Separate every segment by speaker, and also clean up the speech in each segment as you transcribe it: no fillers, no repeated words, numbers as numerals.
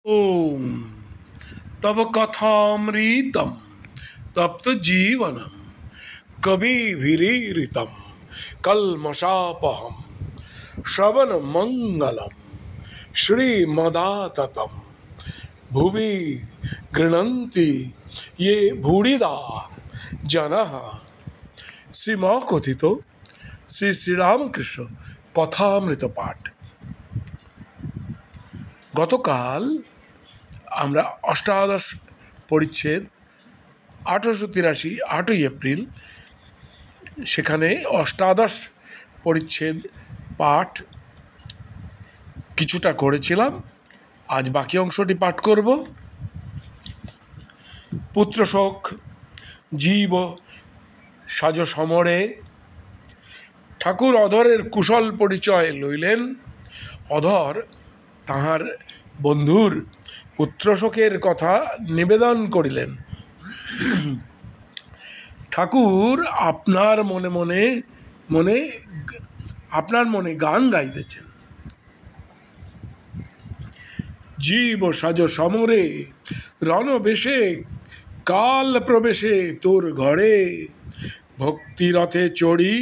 Speaker 1: ओम तव कथामृतम तप्त जीवनम कविभिरीरितम कल्मषापहम श्रवण मंगलम श्रीमदाततम भुवि गृह्णन्ति ये भूरिदा जनः শ্রীমকথিত শ্রী শ্রীরামকৃষ্ণ কথামৃত পাঠ। গতকাল আমরা অষ্টাদশ পরিচ্ছেদ 1883 8ই এপ্রিল সেখানে অষ্টাদশ পরিচ্ছেদ পাঠ কিছুটা করেছিলাম। আজ বাকি অংশটি পাঠ করব। পুত্রশোক জীব সাজ সমরে ঠাকুর অধরের কুশল পরিচয় লইলেন। অধর তাহার বন্ধুর পুত্রশোকের কথা নিবেদন করিলেন। ঠাকুর আপনার মনে গান গাইতেছেন। জীব সাজ সমরে রণবেশে কাল প্রবেশে তোর ঘরে ভক্তিরথে চড়ি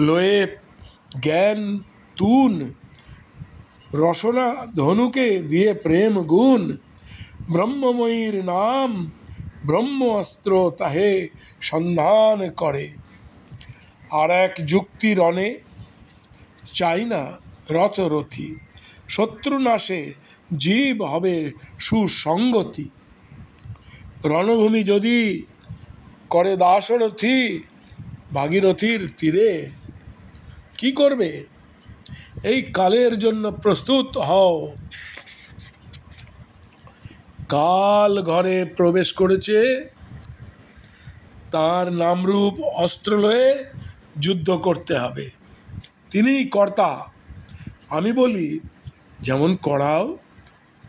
Speaker 1: লয়ে জ্ঞান তুন রসনা ধনুকে দিয়ে প্রেম গুণ ব্রহ্মময়ীর নাম ব্রহ্ম অস্ত্র তাহে সন্ধান করে। আর এক যুক্তি রণে চাই না রথরথী শত্রু নাশে জীব হবে সুসঙ্গতি। রণভূমি যদি করে দাসরথী ভাগীরথীর তীরে কি করবে? এই কালের জন্য প্রস্তুত হও। কাল ঘরে প্রবেশ করেছে, তার নামরূপ অস্ত্র লয়ে যুদ্ধ করতে হবে। তিনিই কর্তা। আমি বলি যেমন করাও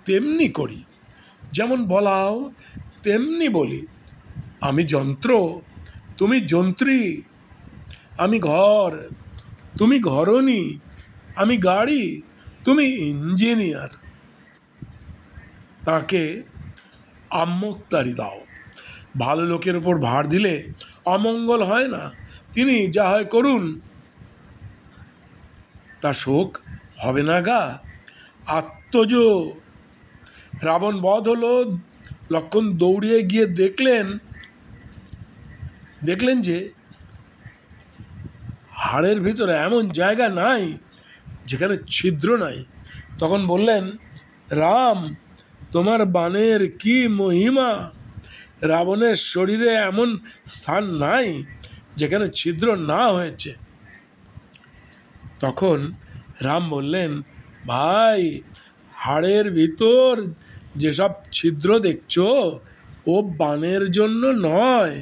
Speaker 1: তেমনি করি, যেমন বলাও তেমনি বলি। আমি যন্ত্র, তুমি যন্ত্রী। আমি ঘর, তুমি ঘরণী। আমি গাড়ি, তুমি ইঞ্জিনিয়ার। তাকে আমোক্তারি দাও। ভালো লোকের ওপর ভার দিলে অমঙ্গল হয় না। তিনি যা হয় করুন, তা শোক হবে না গা। আত্মজ রাবণ বধ হলো। লক্ষ্মণ দৌড়িয়ে গিয়ে দেখলেন যে হাড়ের ভিতরে এমন জায়গা নাই যেখানে ছিদ্র নাই। তখন বললেন, রাম তোমার বাণের কি মহিমা! রাবণের শরীরে এমন স্থান নাই যেখানে ছিদ্র না হয়েছে। তখন রাম বললেন, ভাই হাড়ের ভিতর যেসব ছিদ্র দেখছো ও বাণের জন্য নয়,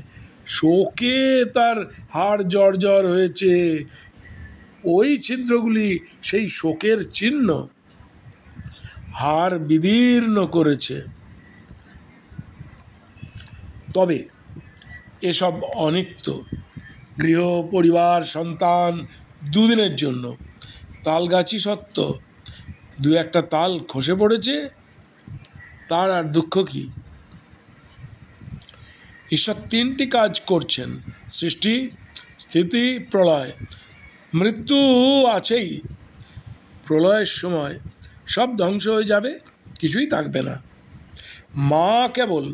Speaker 1: শোকে তার হাড় জর্জর হয়েছে। ওই ছিদ্রগুলি সেই শোকের চিহ্ন, হাড় বিদীর্ণ করেছে। তবে এসব অনিত্য। গৃহ পরিবার সন্তান দুদিনের জন্য। তাল গাছই সত্য, দু একটা তাল খসে পড়েছে, তার আর দুঃখ কি? ঈশ্বর তিনটি কাজ করছেন, সৃষ্টি স্থিতি প্রলয়। মৃত্যু আছেই। প্রলয়ের সময় সব ধ্বংস হয়ে যাবে, কিছুই থাকবে না। মা কেবল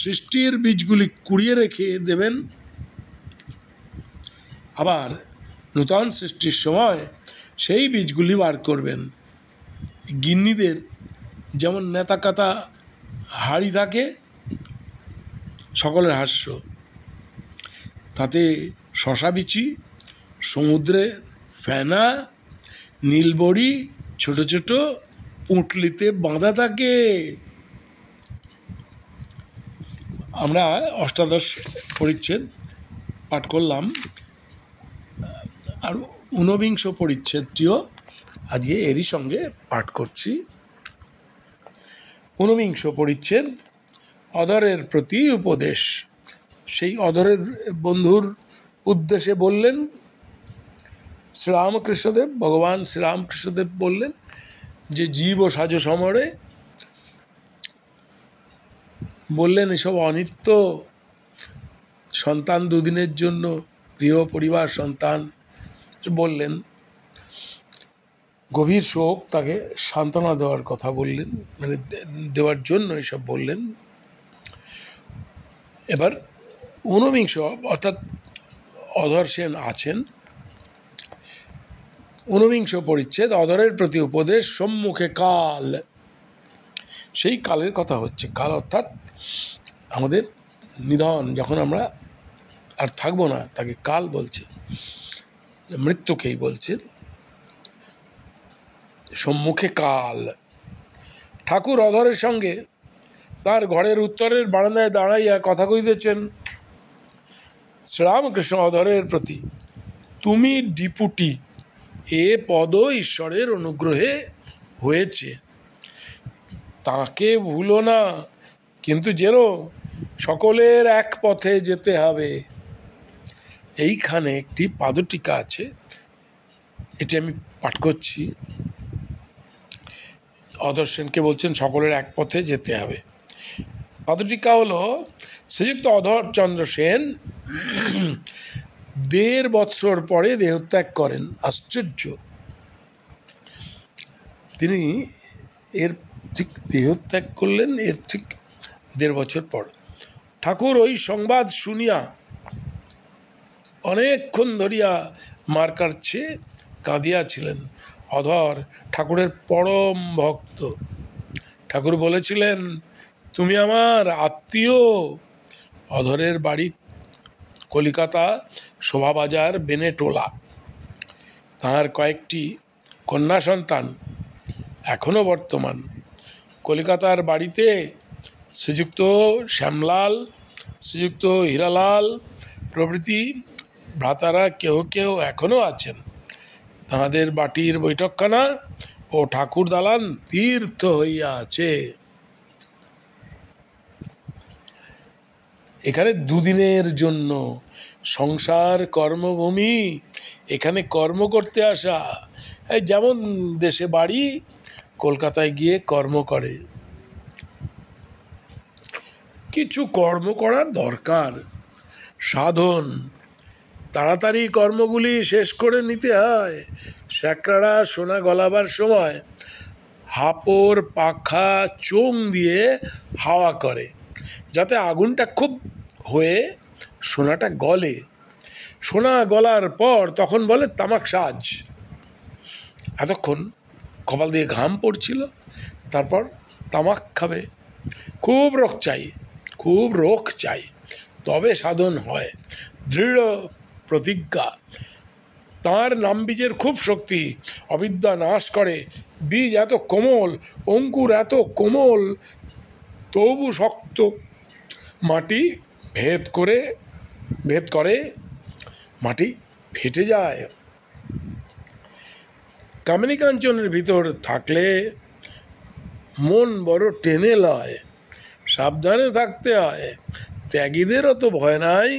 Speaker 1: সৃষ্টির বীজগুলি কুড়িয়ে রেখে দেবেন, আবার নূতন সৃষ্টির সময় সেই বীজগুলি বার করবেন। গিন্নিদের যেমন নেতাকাতা হাড়ি থাকে, সকলের হাস্য, তাতে শশা বিচি, সমুদ্রের ফেনা, নীলবড়ি ছোট ছোট পুঁটলিতে বাঁধা থাকে। আমরা অষ্টাদশ পরিচ্ছেদ পাঠ করলাম, আর ঊনবিংশ পরিচ্ছেদটিও আজকে এরই সঙ্গে পাঠ করছি। ঊনবিংশ পরিচ্ছেদ অধরের প্রতি উপদেশ। সেই অধরের বন্ধুর উদ্দেশ্যে বললেন শ্রীরামকৃষ্ণদেব, ভগবান শ্রীরামকৃষ্ণদেব বললেন যে জীব সাজ সমরে বললেন এসব অনিত্য, সন্তান দুদিনের জন্য, গৃহ পরিবার সন্তান, বললেন। গভীর শোক তাকে সান্ত্বনা দেওয়ার কথা বললেন, মানে দেওয়ার জন্য এসব বললেন। এবার ঊনবিংশ অর্থাৎ অধর সেন আছেন, ঊনবিংশ পরিচ্ছেদ, অধরের প্রতি উপদেশ। সম্মুখে কাল, সেই কালের কথা হচ্ছে। কাল অর্থাৎ আমাদের নিধন, যখন আমরা আর থাকবো না, তাকে কাল বলছে, মৃত্যুকেই বলছে। সম্মুখে কাল। ঠাকুর অধরের সঙ্গে তার ঘরের উত্তরের বারান্দায় দাঁড়াইয়া কথা কইতেছেন। শ্রীরামকৃষ্ণ অধরের প্রতি, তুমি ডিপুটি, এ পদ ঈশ্বরের অনুগ্রহে হয়েছে, তাকে ভুলো না, কিন্তু যেন সকলের এক পথে যেতে হবে। এইখানে একটি পাদটিকা আছে, এটি আমি পাঠ করছি। অধর সেনকে বলছেন সকলের এক পথে যেতে হবে। পাদটিকা হলো, শ্রীযুক্ত অধরচন্দ্র সেন 1.5 বৎসর পরে দেহত্যাগ করেন। আশ্চর্য! তিনি এর ঠিক দেহত্যাগ করলেন এর ঠিক 1.5 বছর পর। ঠাকুর ওই সংবাদ শুনিয়া অনেকক্ষণ ধরিয়া মার কাটছে কাঁদিয়াছিলেন। অধর ঠাকুরের পরম ভক্ত। ঠাকুর বলেছিলেন, তুমি আমার আত্মীয়। অধরের বাড়ি কলিকাতা, শোভাবাজার, বেনেটোলা। তাঁর কয়েকটি কন্যা সন্তান এখনও বর্তমান। কলিকাতার বাড়িতে শ্রীযুক্ত শ্যামলাল, শ্রীযুক্ত হীরালাল প্রভৃতি ভ্রাতারা কেউ কেউ এখনও আছেন। তাঁদের বাটির বৈঠকখানা ও ঠাকুর দালান তীর্থ হইয়া আছে। এখানে দুদিনের জন্য, সংসার কর্মভূমি, এখানে কর্ম করতে আসা। এই যেমন দেশে বাড়ি, কলকাতায় গিয়ে কর্ম করে। কিছু কর্ম করা দরকার, সাধন। তাড়াতাড়ি কর্মগুলি শেষ করে নিতে হয়। শ্যাকরারা সোনা গলাবার সময় হাপড় পাখা চোং দিয়ে হাওয়া করে, যাতে আগুনটা খুব হয়ে সোনাটা গলে। সোনা গলার পর তখন বলে তামাক সাজ। এতক্ষণ কপাল দিয়ে ঘাম পড়ছিল, তারপর তামাক খাবে। খুব রোগ চাই, খুব রোগ চাই, তবে সাধন হয়। দৃঢ় প্রতিজ্ঞা। তাঁর নামবীজের খুব শক্তি, অবিদ্যা নাশ করে। বীজ এত কোমল, অঙ্কুর এত কোমল, তবু শক্ত। মাটি ভেদ করে মাটি ফেটে যায়। কামিনী কাঞ্চনের ভিতর থাকলে মন বড় টেনে লয়, সাবধানে থাকতে হয়। ত্যাগীদেরও তো ভয় নাই।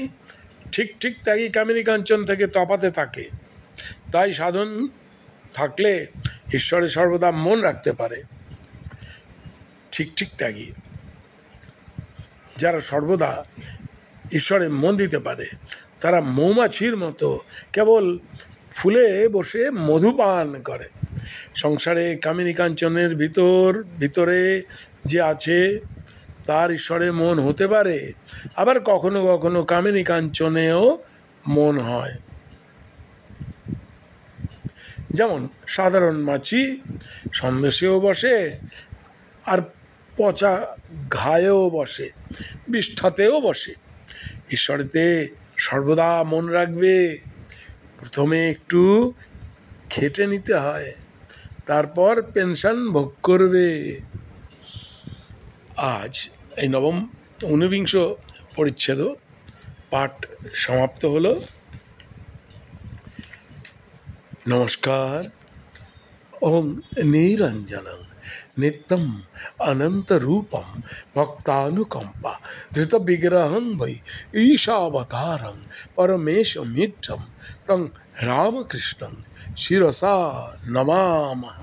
Speaker 1: ঠিক ঠিক ত্যাগী কামিনী কাঞ্চন থেকে তফাতে থাকে। তাই সাধন থাকলে ঈশ্বরে সর্বদা মন রাখতে পারে। ঠিক ঠিক ত্যাগী যারা সর্বদা ঈশ্বরে মন দিতে পারে, তারা মৌমাছির মতো কেবল ফুলে বসে মধুপান করে। সংসারে কামিনী কাঞ্চনের ভিতরে যে আছে, তার ঈশ্বরে মন হতে পারে। আবার কখনো কখনো কামিনী কাঞ্চনেও মন হয়। যেমন সাধারণ মাছি সন্দেশেও বসে, আর পচা ঘায়েও বসে, বিষ্ঠাতেও বসে। ঈশ্বরেতে সর্বদা মন রাখবে। প্রথমে একটু খেটে নিতে হয়, তারপর পেনশন ভোগ করবে। আজ এই ঊনবিংশ পরিচ্ছেদ পাঠ সমাপ্ত হলো। নমস্কার। ওং নিরঞ্জনং নিত্যম অনন্তরূপম ভক্তানুকম্পা ধৃতবিগ্রহং বৈ ঈশাবতারং পরমেশমিঢ্ঢং তং রামকৃষ্ণং শিরসা নমামঃ।